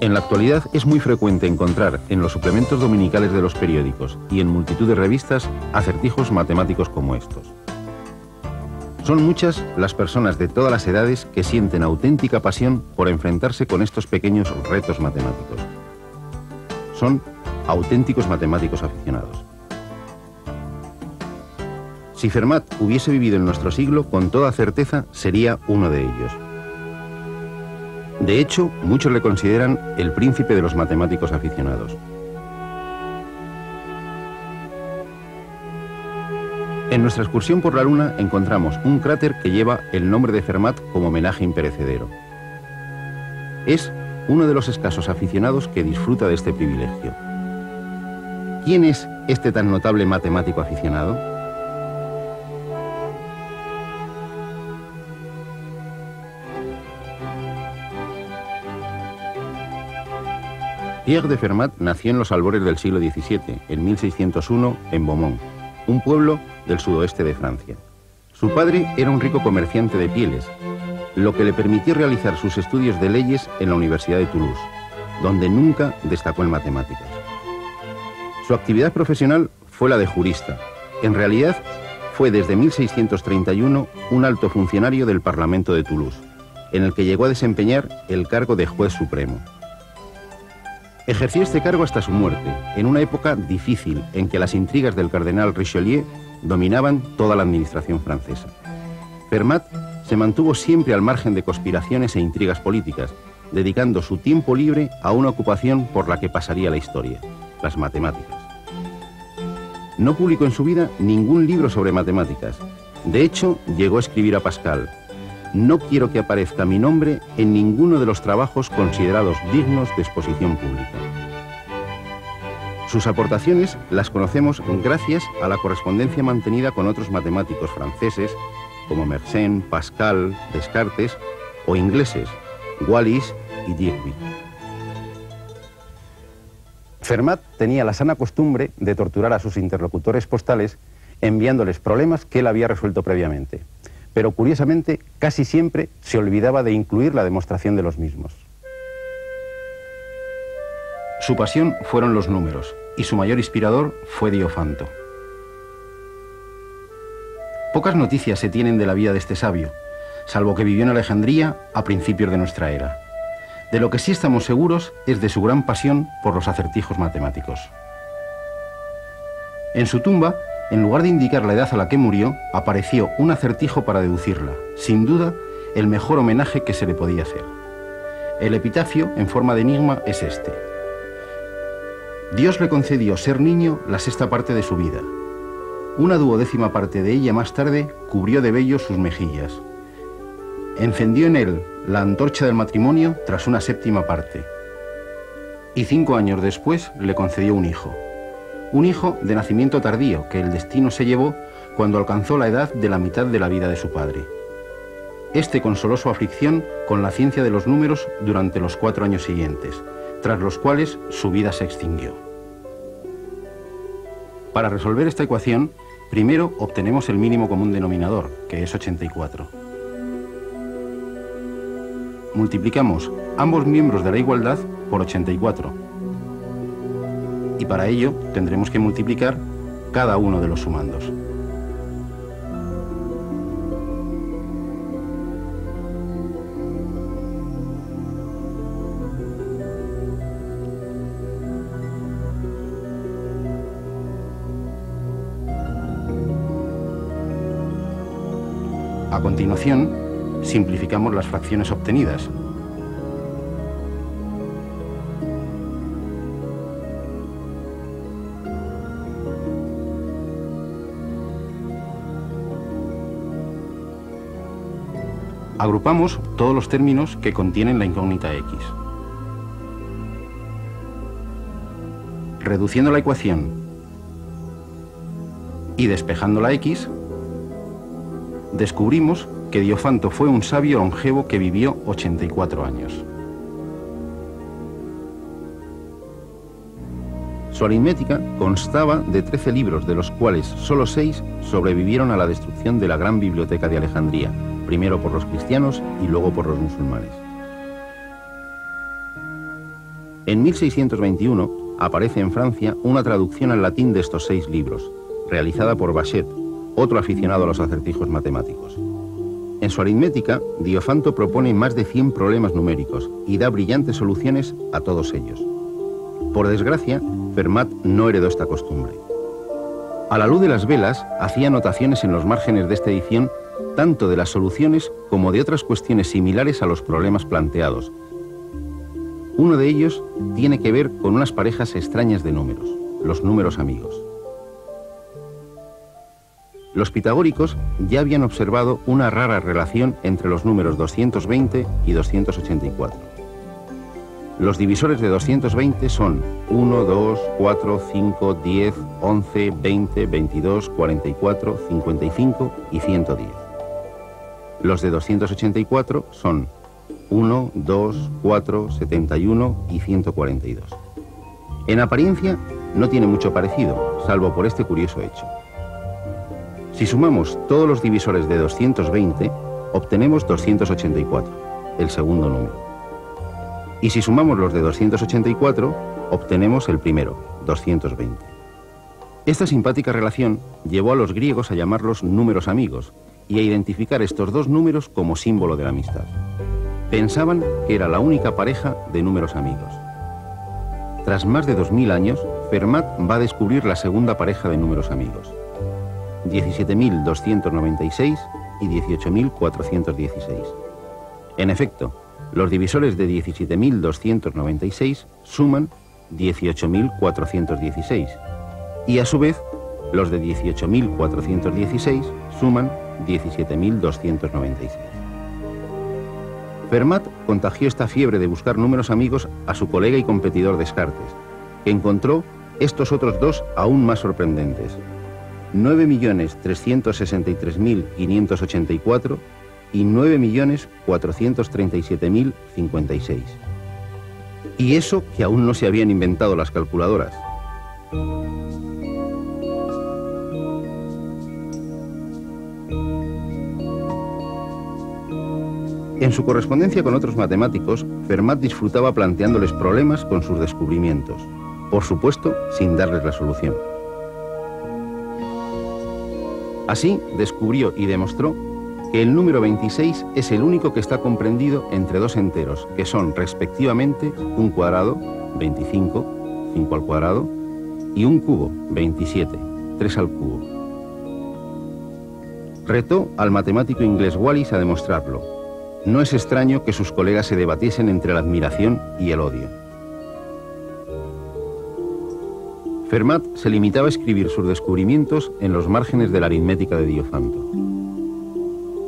En la actualidad es muy frecuente encontrar en los suplementos dominicales de los periódicos y en multitud de revistas acertijos matemáticos como estos. Son muchas las personas de todas las edades que sienten auténtica pasión por enfrentarse con estos pequeños retos matemáticos. Son auténticos matemáticos aficionados. Si Fermat hubiese vivido en nuestro siglo, con toda certeza sería uno de ellos. De hecho, muchos le consideran el príncipe de los matemáticos aficionados. En nuestra excursión por la Luna encontramos un cráter que lleva el nombre de Fermat como homenaje imperecedero. Es uno de los escasos aficionados que disfruta de este privilegio. ¿Quién es este tan notable matemático aficionado? Pierre de Fermat nació en los albores del siglo XVII, en 1601, en Beaumont, un pueblo del sudoeste de Francia. Su padre era un rico comerciante de pieles, lo que le permitió realizar sus estudios de leyes en la Universidad de Toulouse, donde nunca destacó en matemáticas. Su actividad profesional fue la de jurista. En realidad, fue desde 1631 un alto funcionario del Parlamento de Toulouse, en el que llegó a desempeñar el cargo de juez supremo. Ejerció este cargo hasta su muerte, en una época difícil en que las intrigas del cardenal Richelieu dominaban toda la administración francesa. Fermat se mantuvo siempre al margen de conspiraciones e intrigas políticas, dedicando su tiempo libre a una ocupación por la que pasaría la historia, las matemáticas. No publicó en su vida ningún libro sobre matemáticas. De hecho, llegó a escribir a Pascal: no quiero que aparezca mi nombre en ninguno de los trabajos considerados dignos de exposición pública. Sus aportaciones las conocemos gracias a la correspondencia mantenida con otros matemáticos franceses como Mersenne, Pascal, Descartes, o ingleses, Wallis y Digby. Fermat tenía la sana costumbre de torturar a sus interlocutores postales enviándoles problemas que él había resuelto previamente. Pero curiosamente, casi siempre se olvidaba de incluir la demostración de los mismos. Su pasión fueron los números, y su mayor inspirador fue Diofanto. Pocas noticias se tienen de la vida de este sabio, salvo que vivió en Alejandría a principios de nuestra era. De lo que sí estamos seguros es de su gran pasión por los acertijos matemáticos. En su tumba, en lugar de indicar la edad a la que murió, apareció un acertijo para deducirla, sin duda el mejor homenaje que se le podía hacer. El epitafio, en forma de enigma, es este: Dios le concedió ser niño la sexta parte de su vida. Una duodécima parte de ella más tarde cubrió de vello sus mejillas. Encendió en él la antorcha del matrimonio tras una séptima parte. Y 5 años después le concedió un hijo de nacimiento tardío que el destino se llevó cuando alcanzó la edad de la mitad de la vida de su padre. Este consoló su aflicción con la ciencia de los números durante los 4 años siguientes, tras los cuales su vida se extinguió. Para resolver esta ecuación, primero obtenemos el mínimo común denominador, que es 84. Multiplicamos ambos miembros de la igualdad por 84. Y para ello tendremos que multiplicar cada uno de los sumandos. A continuación, simplificamos las fracciones obtenidas. Agrupamos todos los términos que contienen la incógnita x. Reduciendo la ecuación y despejando la x, descubrimos que Diofanto fue un sabio longevo que vivió 84 años. Su aritmética constaba de 13 libros, de los cuales solo 6 sobrevivieron a la destrucción de la gran biblioteca de Alejandría, primero por los cristianos y luego por los musulmanes. En 1621 aparece en Francia una traducción al latín de estos 6 libros, realizada por Bachet, otro aficionado a los acertijos matemáticos. En su aritmética, Diofanto propone más de 100 problemas numéricos y da brillantes soluciones a todos ellos. Por desgracia, Fermat no heredó esta costumbre. A la luz de las velas, hacía anotaciones en los márgenes de esta edición tanto de las soluciones como de otras cuestiones similares a los problemas planteados. Uno de ellos tiene que ver con unas parejas extrañas de números, los números amigos. Los pitagóricos ya habían observado una rara relación entre los números 220 y 284. Los divisores de 220 son 1, 2, 4, 5, 10, 11, 20, 22, 44, 55 y 110. Los de 284 son 1, 2, 4, 71 y 142. En apariencia no tiene mucho parecido, salvo por este curioso hecho. Si sumamos todos los divisores de 220, obtenemos 284, el segundo número. Y si sumamos los de 284, obtenemos el primero, 220. Esta simpática relación llevó a los griegos a llamarlos números amigos y a identificar estos dos números como símbolo de la amistad. Pensaban que era la única pareja de números amigos. Tras más de 2000 años, Fermat va a descubrir la segunda pareja de números amigos, 17.296 y 18.416. En efecto, los divisores de 17.296 suman 18.416 y a su vez los de 18.416 suman 17.296. Fermat contagió esta fiebre de buscar números amigos a su colega y competidor Descartes, que encontró estos otros dos aún más sorprendentes: 9.363.584 y 9.437.056. Y eso que aún no se habían inventado las calculadoras. En su correspondencia con otros matemáticos, Fermat disfrutaba planteándoles problemas con sus descubrimientos, por supuesto sin darles la solución. Así descubrió y demostró que el número 26 es el único que está comprendido entre dos enteros, que son respectivamente un cuadrado, 25, 5 al cuadrado, y un cubo, 27, 3 al cubo. Retó al matemático inglés Wallis a demostrarlo. No es extraño que sus colegas se debatiesen entre la admiración y el odio. Fermat se limitaba a escribir sus descubrimientos en los márgenes de la aritmética de Diofanto.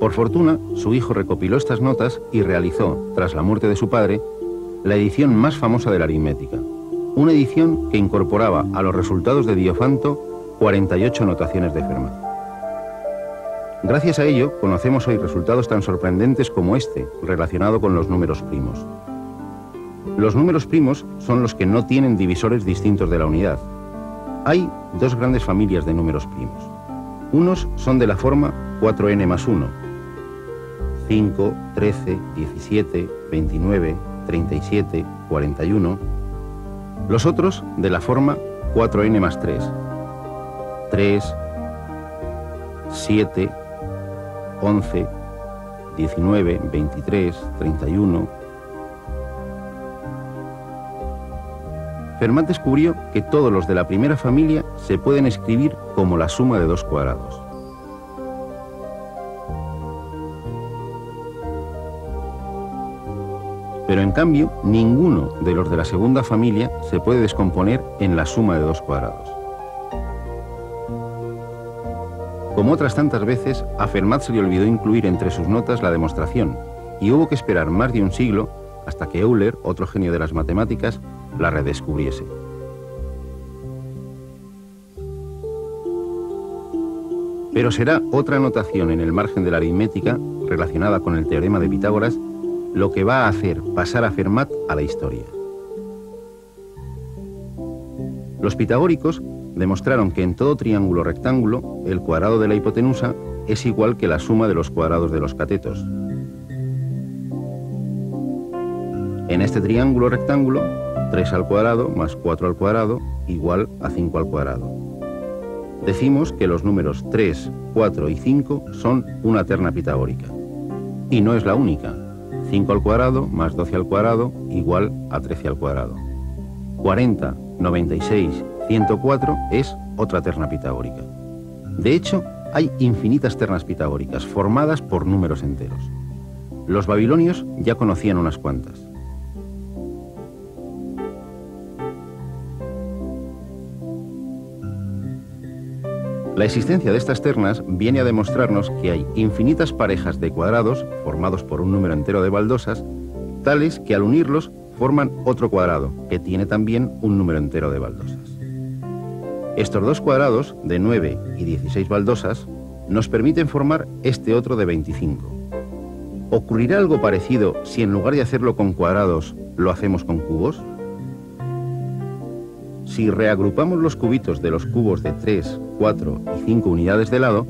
Por fortuna, su hijo recopiló estas notas y realizó, tras la muerte de su padre, la edición más famosa de la aritmética, una edición que incorporaba a los resultados de Diofanto 48 notaciones de Fermat. Gracias a ello, conocemos hoy resultados tan sorprendentes como este, relacionado con los números primos. Los números primos son los que no tienen divisores distintos de la unidad. Hay dos grandes familias de números primos. Unos son de la forma 4n más 1, 5, 13, 17, 29, 37, 41. Los otros de la forma 4n más 3, 3, 7, 11, 19, 23, 31. Fermat descubrió que todos los de la primera familia se pueden escribir como la suma de dos cuadrados. Pero en cambio, ninguno de los de la segunda familia se puede descomponer en la suma de dos cuadrados. Como otras tantas veces, a Fermat se le olvidó incluir entre sus notas la demostración, y hubo que esperar más de un siglo hasta que Euler, otro genio de las matemáticas, la redescubriese. Pero será otra notación en el margen de la aritmética, relacionada con el teorema de Pitágoras, lo que va a hacer pasar a Fermat a la historia. Los pitagóricos demostraron que en todo triángulo rectángulo el cuadrado de la hipotenusa es igual que la suma de los cuadrados de los catetos. En este triángulo rectángulo, 3 al cuadrado más 4 al cuadrado igual a 5 al cuadrado. Decimos que los números 3, 4 y 5 son una terna pitagórica. Y no es la única. 5 al cuadrado más 12 al cuadrado igual a 13 al cuadrado. 40, 96, 104 es otra terna pitagórica. De hecho, hay infinitas ternas pitagóricas formadas por números enteros. Los babilonios ya conocían unas cuantas. La existencia de estas ternas viene a demostrarnos que hay infinitas parejas de cuadrados formados por un número entero de baldosas, tales que al unirlos forman otro cuadrado, que tiene también un número entero de baldosas. Estos dos cuadrados, de 9 y 16 baldosas, nos permiten formar este otro de 25. ¿Ocurrirá algo parecido si en lugar de hacerlo con cuadrados, lo hacemos con cubos? Si reagrupamos los cubitos de los cubos de 3, 4 y 5 unidades de lado,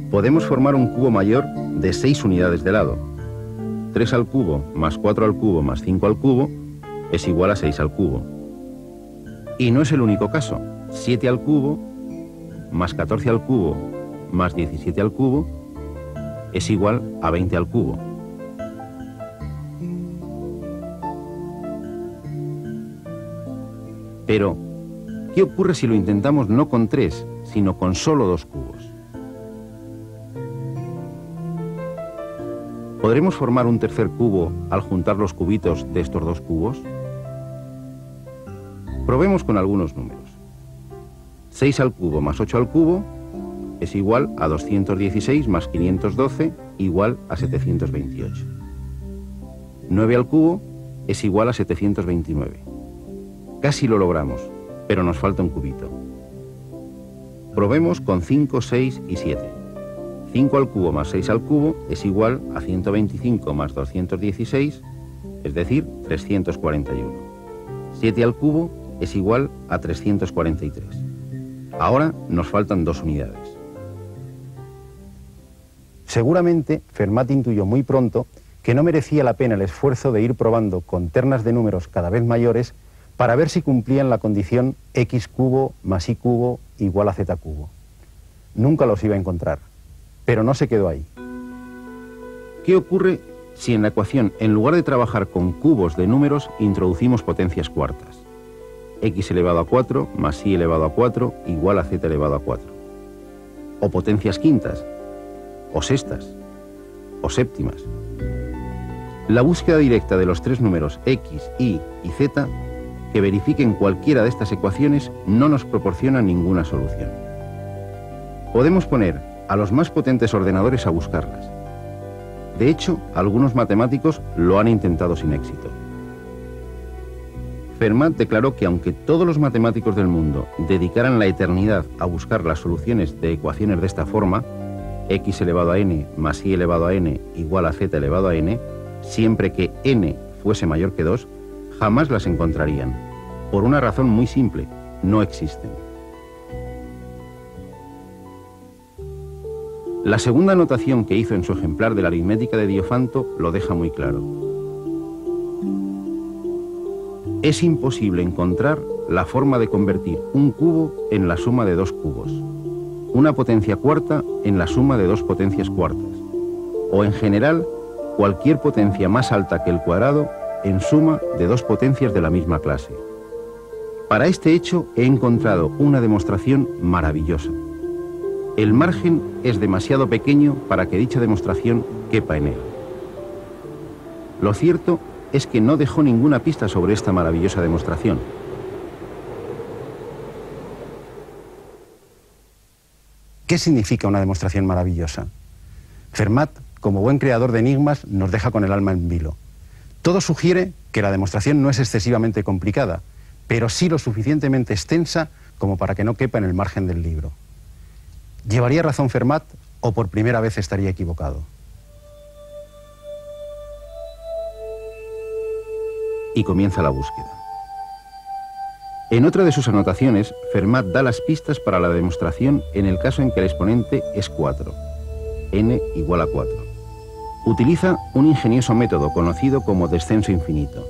podemos formar un cubo mayor de 6 unidades de lado. 3 al cubo más 4 al cubo más 5 al cubo es igual a 6 al cubo. Y no es el único caso. 7 al cubo más 14 al cubo más 17 al cubo es igual a 20 al cubo. Pero, ¿qué ocurre si lo intentamos no con 3, sino con solo 2 cubos? ¿Podremos formar un tercer cubo al juntar los cubitos de estos 2 cubos? Probemos con algunos números. 6 al cubo más 8 al cubo es igual a 216 más 512 igual a 728. 9 al cubo es igual a 729. Casi lo logramos, pero nos falta un cubito. Probemos con 5, 6 y 7. 5 al cubo más 6 al cubo es igual a 125 más 216, es decir, 341. 7 al cubo es igual a 343. Ahora nos faltan 2 unidades. Seguramente Fermat intuyó muy pronto que no merecía la pena el esfuerzo de ir probando con ternas de números cada vez mayores para ver si cumplían la condición x cubo más y cubo igual a z cubo. Nunca los iba a encontrar, pero no se quedó ahí. ¿Qué ocurre si en la ecuación, en lugar de trabajar con cubos de números, introducimos potencias cuartas? X elevado a 4 más y elevado a 4 igual a z elevado a 4. O potencias quintas, o sextas, o séptimas. La búsqueda directa de los tres números x, y z que verifiquen cualquiera de estas ecuaciones no nos proporciona ninguna solución. Podemos poner a los más potentes ordenadores a buscarlas. De hecho, algunos matemáticos lo han intentado sin éxito. Fermat declaró que aunque todos los matemáticos del mundo dedicaran la eternidad a buscar las soluciones de ecuaciones de esta forma, x elevado a n más y elevado a n igual a z elevado a n, siempre que n fuese mayor que 2, jamás las encontrarían. Por una razón muy simple: no existen. La segunda anotación que hizo en su ejemplar de la aritmética de Diofanto lo deja muy claro. Es imposible encontrar la forma de convertir un cubo en la suma de 2 cubos, una potencia cuarta en la suma de 2 potencias cuartas, o en general cualquier potencia más alta que el cuadrado en suma de 2 potencias de la misma clase. Para este hecho he encontrado una demostración maravillosa. El margen es demasiado pequeño para que dicha demostración quepa en él. Lo cierto es que no dejó ninguna pista sobre esta maravillosa demostración. ¿Qué significa una demostración maravillosa? Fermat, como buen creador de enigmas, nos deja con el alma en vilo. Todo sugiere que la demostración no es excesivamente complicada, pero sí lo suficientemente extensa como para que no quepa en el margen del libro. ¿Llevaría razón Fermat o por primera vez estaría equivocado? Y comienza la búsqueda. En otra de sus anotaciones, Fermat da las pistas para la demostración en el caso en que el exponente es 4, n igual a 4. Utiliza un ingenioso método conocido como descenso infinito.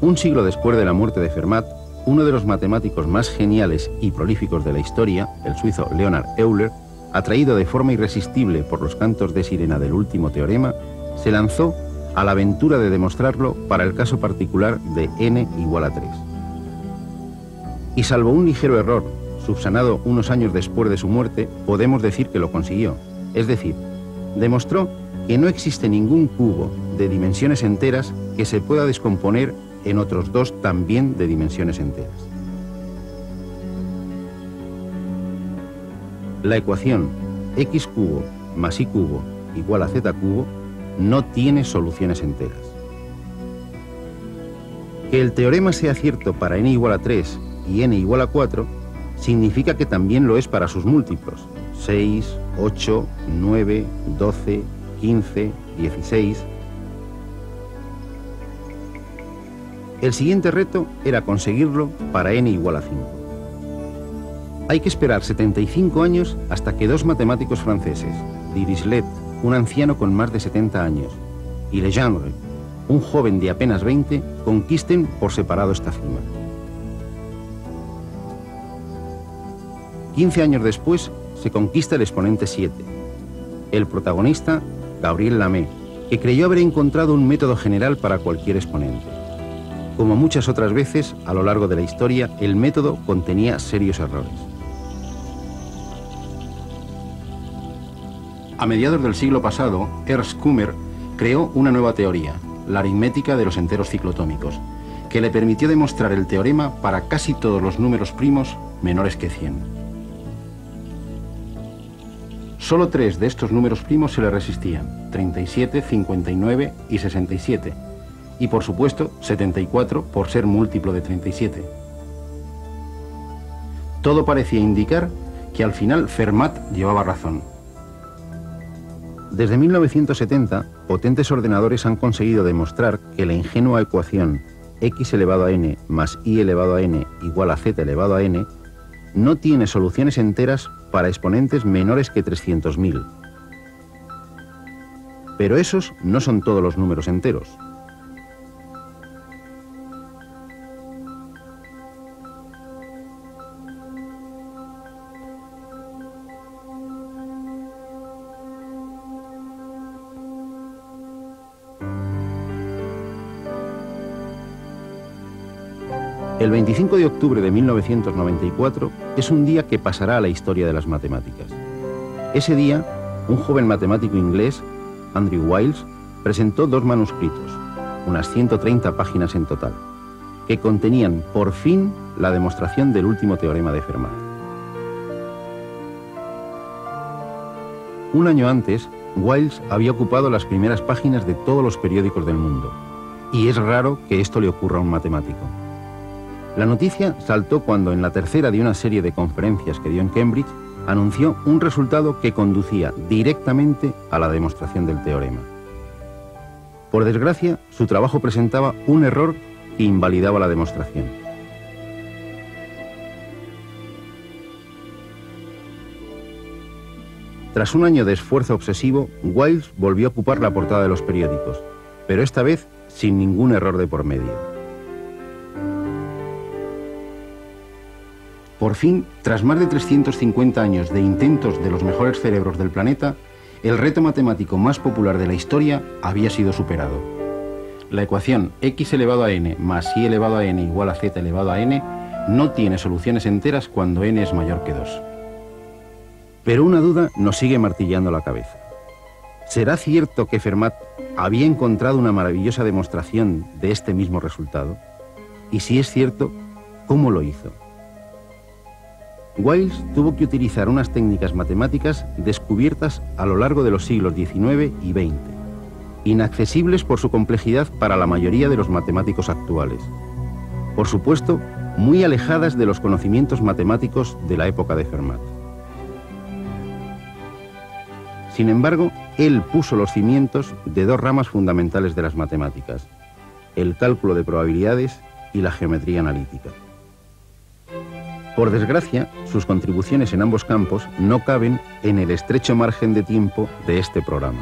Un siglo después de la muerte de Fermat, uno de los matemáticos más geniales y prolíficos de la historia, el suizo Leonhard Euler, atraído de forma irresistible por los cantos de sirena del último teorema, se lanzó a la aventura de demostrarlo para el caso particular de n igual a 3. Y salvo un ligero error, subsanado unos años después de su muerte, podemos decir que lo consiguió. Es decir, demostró que no existe ningún cubo de dimensiones enteras que se pueda descomponer en otros dos también de dimensiones enteras. La ecuación x cubo más y cubo igual a z cubo no tiene soluciones enteras. Que el teorema sea cierto para n igual a 3 y n igual a 4 significa que también lo es para sus múltiplos, 6, 8, 9, 12, 15, 16. El siguiente reto era conseguirlo para n igual a 5. Hay que esperar 75 años hasta que dos matemáticos franceses, Dirichlet, un anciano con más de 70 años, y Legendre, un joven de apenas 20, conquisten por separado esta cima. 15 años después se conquista el exponente 7. El protagonista, Gabriel Lamé, que creyó haber encontrado un método general para cualquier exponente. Como muchas otras veces a lo largo de la historia, el método contenía serios errores. A mediados del siglo pasado, Ernst Kummer creó una nueva teoría, la aritmética de los enteros ciclotómicos, que le permitió demostrar el teorema para casi todos los números primos menores que 100. Solo 3 de estos números primos se le resistían, 37, 59 y 67, y por supuesto 74 por ser múltiplo de 37. Todo parecía indicar que al final Fermat llevaba razón. Desde 1970, potentes ordenadores han conseguido demostrar que la ingenua ecuación x elevado a n más y elevado a n igual a z elevado a n no tiene soluciones enteras para exponentes menores que 300.000. Pero esos no son todos los números enteros. El 25 de octubre de 1994 es un día que pasará a la historia de las matemáticas. Ese día, un joven matemático inglés, Andrew Wiles, presentó dos manuscritos, unas 130 páginas en total, que contenían por fin la demostración del último teorema de Fermat. Un año antes, Wiles había ocupado las primeras páginas de todos los periódicos del mundo, y es raro que esto le ocurra a un matemático. La noticia saltó cuando, en la tercera de una serie de conferencias que dio en Cambridge, anunció un resultado que conducía directamente a la demostración del teorema. Por desgracia, su trabajo presentaba un error que invalidaba la demostración. Tras un año de esfuerzo obsesivo, Wiles volvió a ocupar la portada de los periódicos, pero esta vez sin ningún error de por medio. Por fin, tras más de 350 años de intentos de los mejores cerebros del planeta, el reto matemático más popular de la historia había sido superado. La ecuación x elevado a n más y elevado a n igual a z elevado a n no tiene soluciones enteras cuando n es mayor que 2. Pero una duda nos sigue martillando la cabeza. ¿Será cierto que Fermat había encontrado una maravillosa demostración de este mismo resultado? Y si es cierto, ¿cómo lo hizo? Wiles tuvo que utilizar unas técnicas matemáticas descubiertas a lo largo de los siglos XIX y XX, inaccesibles por su complejidad para la mayoría de los matemáticos actuales. Por supuesto, muy alejadas de los conocimientos matemáticos de la época de Fermat. Sin embargo, él puso los cimientos de dos ramas fundamentales de las matemáticas: el cálculo de probabilidades y la geometría analítica. Por desgracia, sus contribuciones en ambos campos no caben en el estrecho margen de tiempo de este programa.